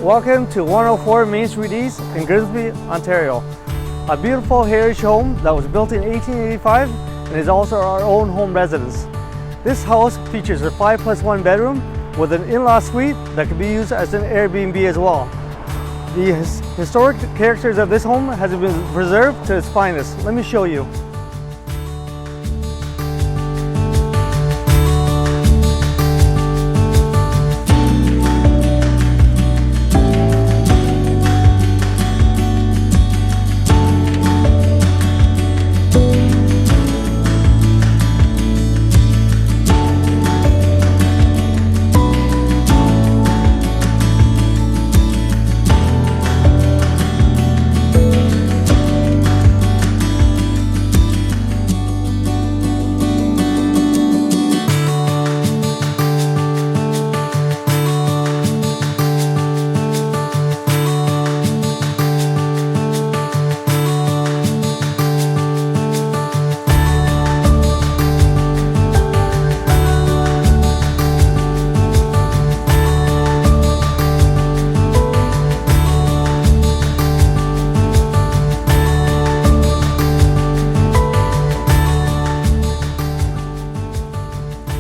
Welcome to 104 Main Street East in Grimsby, Ontario. A beautiful heritage home that was built in 1885 and is also our own home residence. This house features a 5+1 bedroom with an in-law suite that can be used as an Airbnb as well. The historic characters of this home has been preserved to its finest. Let me show you.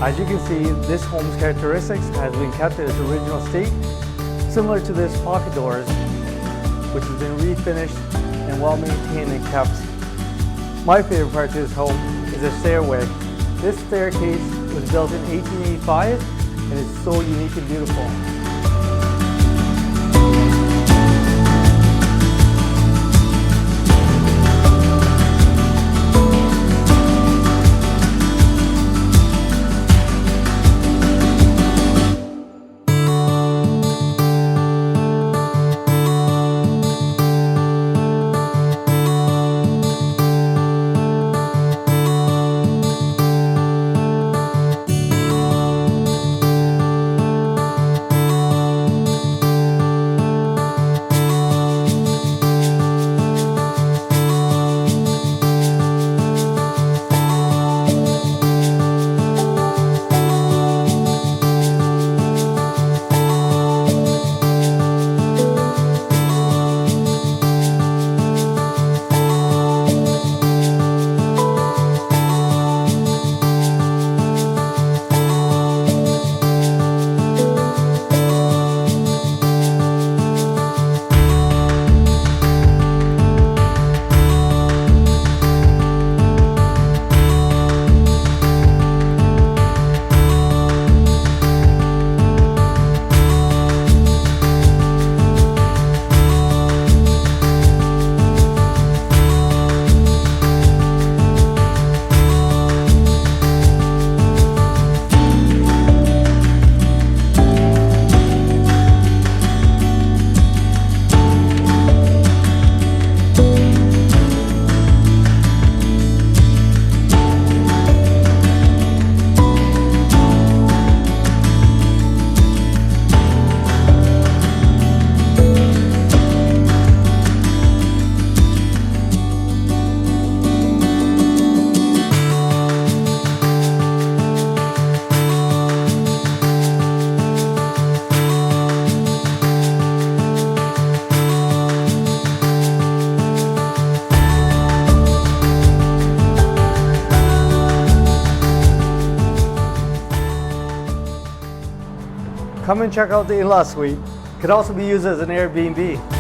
As you can see, this home's characteristics has been kept in its original state, similar to this pocket doors, which has been refinished and well maintained and kept. My favorite part to this home is the stairway. This staircase was built in 1885 and it's so unique and beautiful. Come and check out the in-law suite. It could also be used as an Airbnb.